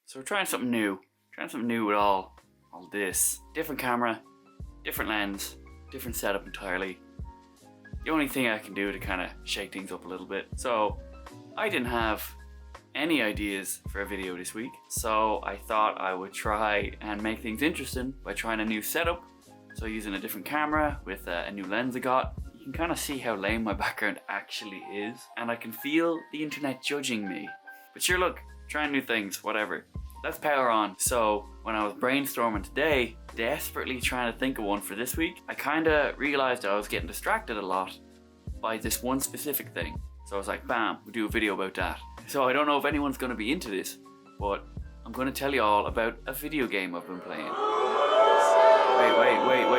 So we're trying something new. Trying something new with all this. Different camera, different lens, different setup entirely. The only thing I can do to kind of shake things up a little bit. So I didn't have any ideas for a video this week, so I thought I would try and make things interesting by trying a new setup. So using a different camera with a new lens I got. You can kind of see how lame my background actually is, and I can feel the internet judging me. But sure, look, trying new things, whatever. Let's power on. So when I was brainstorming today, desperately trying to think of one for this week, I kind of realized I was getting distracted a lot by this one specific thing. So I was like, bam, we'll do a video about that. So I don't know if anyone's going to be into this, but I'm going to tell you all about a video game I've been playing. Wait,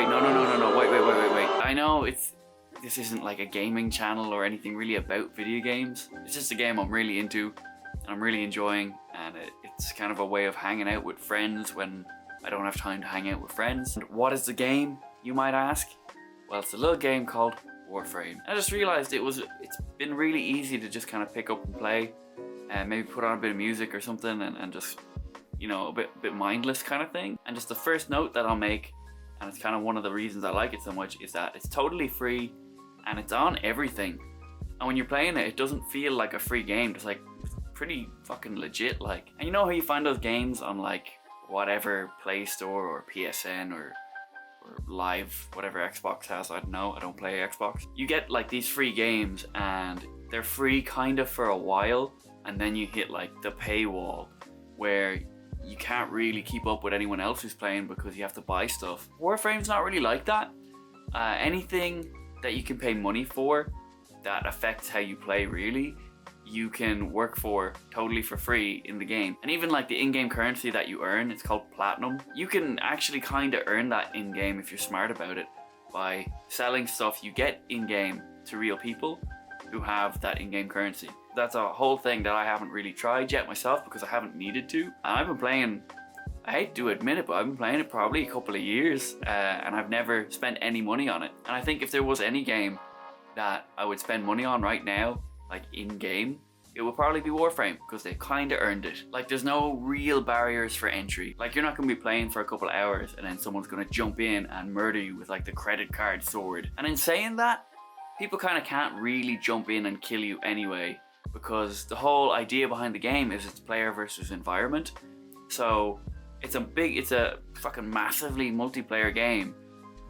no, wait. I know this isn't like a gaming channel or anything really about video games. It's just a game I'm really into and I'm really enjoying, and it's kind of a way of hanging out with friends when I don't have time to hang out with friends. And what is the game, you might ask? Well, it's a little game called Warframe. I just realized it's been really easy to just kind of pick up and play and maybe put on a bit of music or something and just, you know, a bit mindless kind of thing. And just the first note that I'll make, and it's kind of one of the reasons I like it so much, is that it's totally free and it's on everything. And when you're playing it, it doesn't feel like a free game. It's like pretty fucking legit, like. And you know how you find those games on like whatever Play Store or PSN or Live, whatever Xbox has, I don't know, I don't play Xbox. You get like these free games and they're free kind of for a while, and then you hit like the paywall where you can't really keep up with anyone else who's playing because you have to buy stuff. Warframe's not really like that. Anything that you can pay money for that affects how you play, really, you can work for totally for free in the game. And even like the in-game currency that you earn, it's called platinum. You can actually kind of earn that in-game if you're smart about it by selling stuff you get in-game to real people who have that in-game currency. That's a whole thing that I haven't really tried yet myself because I haven't needed to. And I've been playing, I hate to admit it, but I've been playing it probably a couple of years and I've never spent any money on it. And I think if there was any game that I would spend money on right now, like in-game, it would probably be Warframe, because they kind of earned it. Like, there's no real barriers for entry. Like, you're not going to be playing for a couple of hours and then someone's going to jump in and murder you with like the credit card sword. And in saying that, people kind of can't really jump in and kill you anyway, because the whole idea behind the game is it's player versus environment. So it's a fucking massively multiplayer game,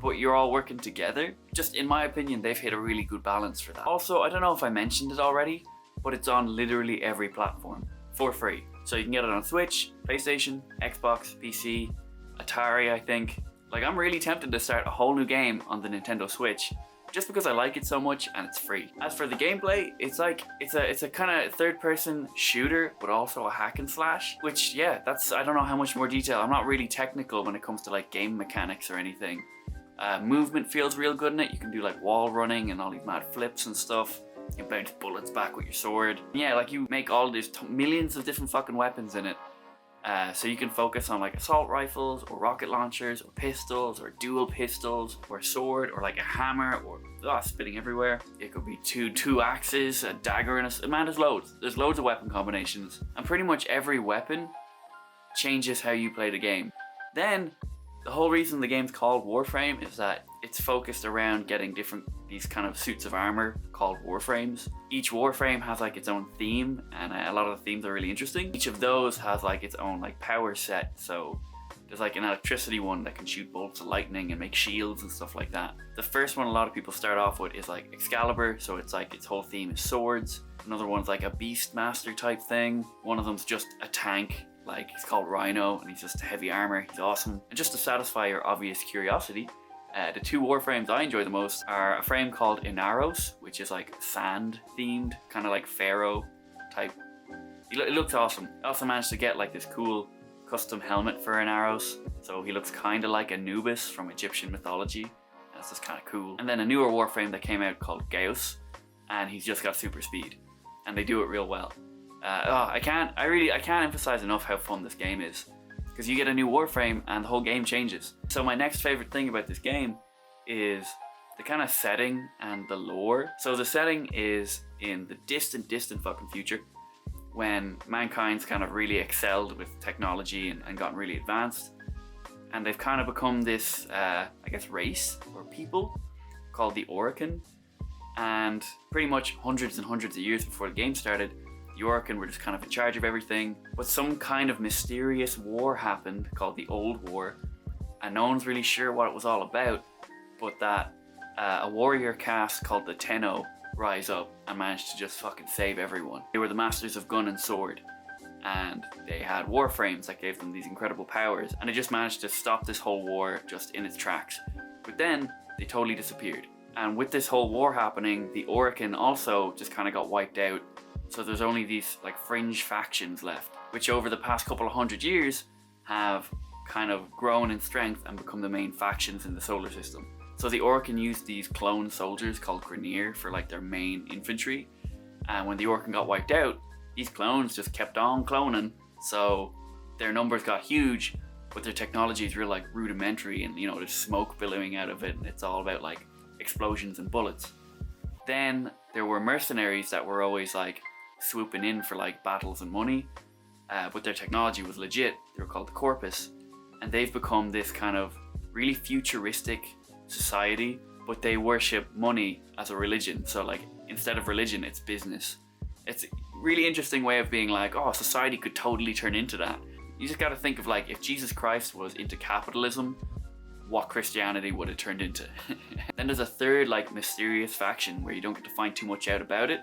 but you're all working together. Just in my opinion, they've hit a really good balance for that. Also, I don't know if I mentioned it already, but it's on literally every platform for free. So you can get it on Switch, PlayStation, Xbox, PC, Atari, I think. Like, I'm really tempted to start a whole new game on the Nintendo Switch just because I like it so much and it's free. As for the gameplay, it's a kind of third-person shooter, but also a hack and slash, which, yeah, I don't know how much more detail. I'm not really technical when it comes to like game mechanics or anything. Movement feels real good in it. You can do like wall running and all these mad flips and stuff. You can bounce bullets back with your sword. Yeah, like you make all these millions of different fucking weapons in it. So you can focus on like assault rifles or rocket launchers or pistols or dual pistols or a sword or like a hammer or spitting everywhere. It could be two axes, a dagger, and man, there's loads. There's loads of weapon combinations. And pretty much every weapon changes how you play the game. Then, the whole reason the game's called Warframe is that it's focused around getting these kind of suits of armor called Warframes. Each Warframe has like its own theme, and a lot of the themes are really interesting. Each of those has like its own like power set. So there's like an electricity one that can shoot bolts of lightning and make shields and stuff like that. The first one a lot of people start off with is like Excalibur, so it's like its whole theme is swords. Another one's like a Beastmaster type thing. One of them's just a tank. Like, he's called Rhino, and he's just heavy armor. He's awesome. And just to satisfy your obvious curiosity, the two Warframes I enjoy the most are a frame called Inaros, which is like sand themed, kind of like Pharaoh type. It looks awesome. I also managed to get like this cool custom helmet for Inaros, so he looks kind of like Anubis from Egyptian mythology. That's just kind of cool. And then a newer Warframe that came out called Gauss, and he's just got super speed, and they do it real well. I can't emphasize enough how fun this game is, because you get a new Warframe and the whole game changes. So my next favorite thing about this game is the kind of setting and the lore. So the setting is in the distant fucking future, when mankind's kind of really excelled with technology and gotten really advanced. And they've kind of become this, I guess, race or people called the Orokin. And pretty much hundreds and hundreds of years before the game started, the Orokin were just kind of in charge of everything. But some kind of mysterious war happened called the Old War. And no one's really sure what it was all about, but that a warrior caste called the Tenno rise up and managed to just fucking save everyone. They were the masters of gun and sword, and they had Warframes that gave them these incredible powers, and they just managed to stop this whole war just in its tracks. But then they totally disappeared. And with this whole war happening, the Orokin also just kind of got wiped out. So there's only these like fringe factions left, which over the past couple of hundred years have kind of grown in strength and become the main factions in the solar system. So the Orokin used these clone soldiers called Grineer for like their main infantry. And when the Orokin got wiped out, these clones just kept on cloning. So their numbers got huge, but their technology is real like rudimentary, and you know, there's smoke billowing out of it, and it's all about like explosions and bullets. Then there were mercenaries that were always like swooping in for like battles and money, but their technology was legit. They were called the Corpus, and they've become this kind of really futuristic society, but they worship money as a religion. So like instead of religion, it's business. It's a really interesting way of being like, oh, society could totally turn into that. You just got to think of like, if Jesus Christ was into capitalism, what Christianity would have turned into. Then there's a third like mysterious faction where you don't get to find too much out about it,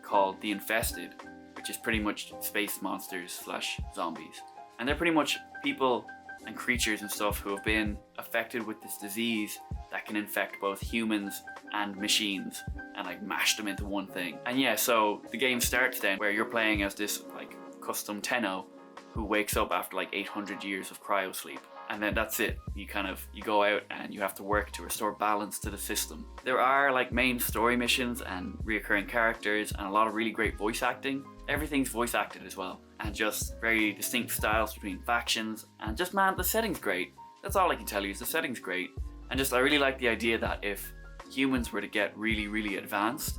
called the Infested, which is pretty much space monsters / zombies. And they're pretty much people and creatures and stuff who have been affected with this disease that can infect both humans and machines and like mash them into one thing. And yeah, so the game starts then where you're playing as this like custom Tenno who wakes up after like 800 years of cryo sleep. And then that's it. You go out and you have to work to restore balance to the system. There are like main story missions and reoccurring characters and a lot of really great voice acting. Everything's voice acted as well. And just very distinct styles between factions. And just, man, the setting's great. That's all I can tell you is the setting's great. And just, I really like the idea that if humans were to get really, really advanced,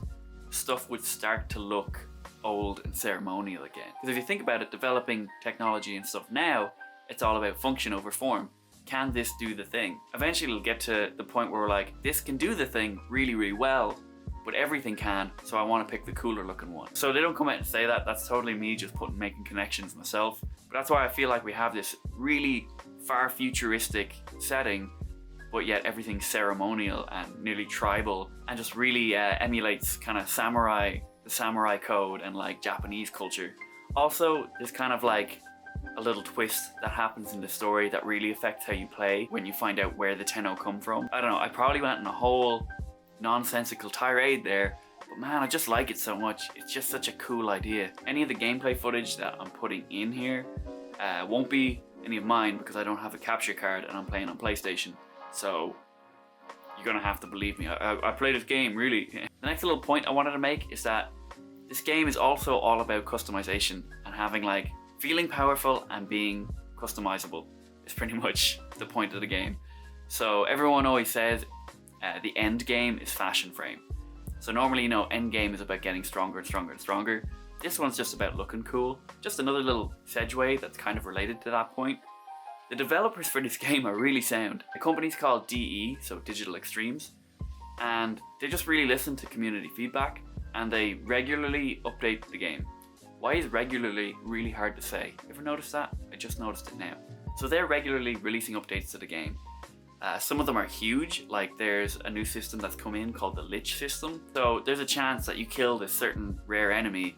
stuff would start to look old and ceremonial again. Because if you think about it, developing technology and stuff now, it's all about function over form. Can this do the thing? Eventually it'll get to the point where we're like, this can do the thing really, really well, but everything can, so I want to pick the cooler looking one. So they don't come out and say that. That's totally me just making connections myself. But that's why I feel like we have this really far futuristic setting, but yet everything's ceremonial and nearly tribal, and just really emulates kind of the samurai code and like Japanese culture. Also, there's kind of like a little twist that happens in the story that really affects how you play when you find out where the Tenno come from. I don't know, I probably went on a whole nonsensical tirade there, but man, I just like it so much. It's just such a cool idea. Any of the gameplay footage that I'm putting in here won't be any of mine because I don't have a capture card and I'm playing on PlayStation. So you're gonna have to believe me. I play this game really. The next little point I wanted to make is that this game is also all about customization and having like feeling powerful and being customizable is pretty much the point of the game. So everyone always says the end game is fashion frame. So normally, you know, end game is about getting stronger and stronger and stronger. This one's just about looking cool. Just another little segue that's kind of related to that point. The developers for this game are really sound. The company's called DE, so Digital Extremes, and they just really listen to community feedback and they regularly update the game. Why is regularly really hard to say? Ever noticed that? I just noticed it now. So they're regularly releasing updates to the game. Some of them are huge, like there's a new system that's come in called the Lich system. So there's a chance that you kill this certain rare enemy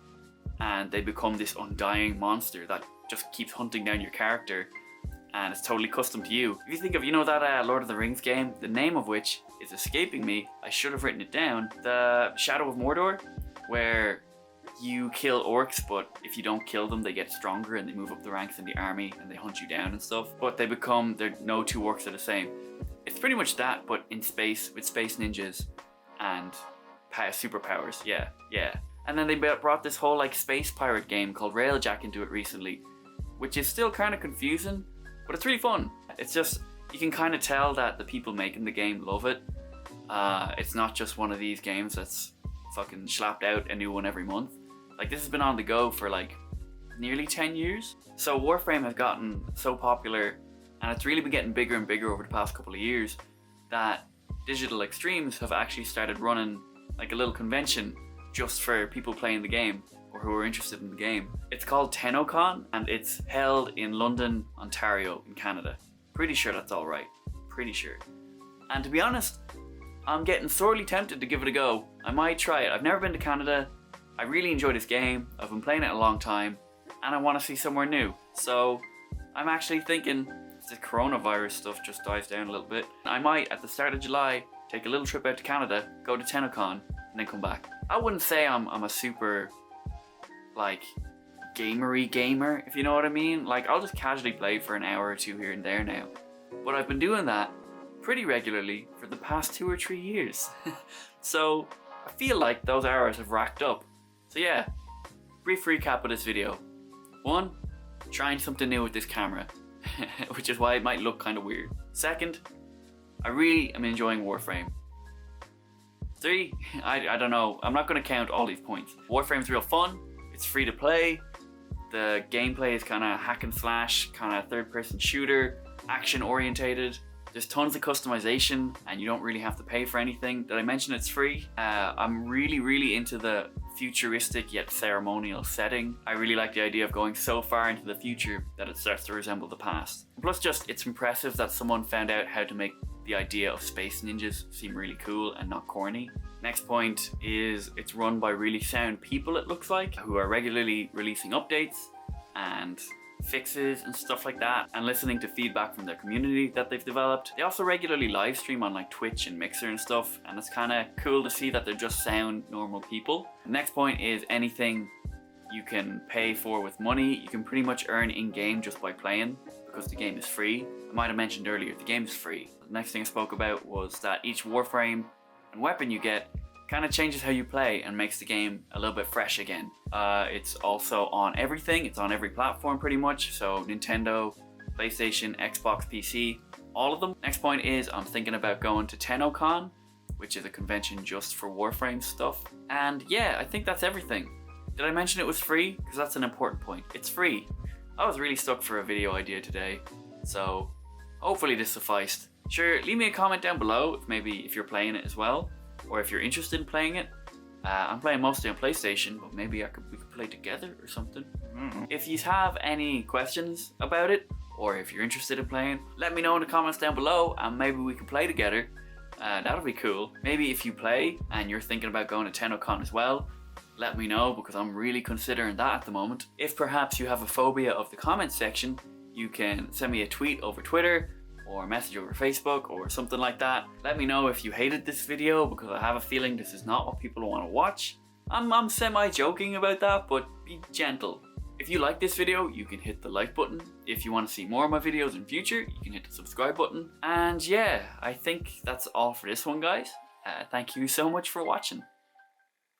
and they become this undying monster that just keeps hunting down your character, and it's totally custom to you. If you think of, you know, that Lord of the Rings game, the name of which is escaping me, I should have written it down, the Shadow of Mordor, where you kill orcs, but if you don't kill them, they get stronger and they move up the ranks in the army and they hunt you down and stuff. But no two orcs are the same. It's pretty much that, but in space, with space ninjas and superpowers. Yeah. And then they brought this whole like space pirate game called Railjack into it recently, which is still kind of confusing, but it's really fun. It's just, you can kind of tell that the people making the game love it. It's not just one of these games that's fucking slapped out a new one every month. Like, this has been on the go for like nearly 10 years. So Warframe has gotten so popular, and it's really been getting bigger and bigger over the past couple of years, that Digital Extremes have actually started running like a little convention just for people playing the game or who are interested in the game. It's called TennoCon, and it's held in London, Ontario in Canada. Pretty sure that's all right. Pretty sure. And to be honest, I'm getting sorely tempted to give it a go. I might try it. I've never been to Canada. I really enjoy this game. I've been playing it a long time, and I want to see somewhere new. So I'm actually thinking, if the coronavirus stuff just dies down a little bit, I might, at the start of July, take a little trip out to Canada, go to TennoCon, and then come back. I wouldn't say I'm a super, like, gamery gamer, if you know what I mean. Like, I'll just casually play for an hour or two here and there now. But I've been doing that pretty regularly for the past 2 or 3 years. So I feel like those hours have racked up. So yeah, brief recap of this video. 1, trying something new with this camera, which is why it might look kind of weird. 2nd, I really am enjoying Warframe. 3, I don't know, I'm not going to count all these points. Warframe's real fun, it's free to play, the gameplay is kind of hack and slash, kind of third person shooter, action orientated. There's tons of customization and you don't really have to pay for anything. Did I mention it's free? I'm really into the futuristic yet ceremonial setting. I really like the idea of going so far into the future that it starts to resemble the past. Plus just, it's impressive that someone found out how to make the idea of space ninjas seem really cool and not corny. Next point is it's run by really sound people, it looks like, who are regularly releasing updates and fixes and stuff like that, and listening to feedback from their community that they've developed. They also regularly live stream on like Twitch and Mixer and stuff, and it's kind of cool to see that they're just sound normal people. The next point is anything you can pay for with money, you can pretty much earn in-game just by playing, because the game is free. I might have mentioned earlier, the game is free. The next thing I spoke about was that each Warframe and weapon you get kind of changes how you play and makes the game a little bit fresh again. It's also on everything, it's on every platform pretty much, so Nintendo, PlayStation, Xbox, PC, all of them. Next point is I'm thinking about going to TennoCon, which is a convention just for Warframe stuff. And yeah, I think that's everything. Did I mention it was free? Because that's an important point. It's free. I was really stuck for a video idea today, so hopefully this sufficed. Sure, leave me a comment down below if you're playing it as well, or if you're interested in playing it. I'm playing mostly on PlayStation, but maybe we could play together or something. If you have any questions about it, or if you're interested in playing, let me know in the comments down below, and maybe we can play together. That'll be cool. Maybe if you play and you're thinking about going to TennoCon as well, let me know, because I'm really considering that at the moment. If perhaps you have a phobia of the comment section, you can send me a tweet over Twitter, or a message over Facebook or something like that. Let me know if you hated this video, because I have a feeling this is not what people want to watch. I'm semi-joking about that, but be gentle. If you like this video, you can hit the like button. If you want to see more of my videos in future, you can hit the subscribe button. And yeah, I think that's all for this one, guys. Thank you so much for watching.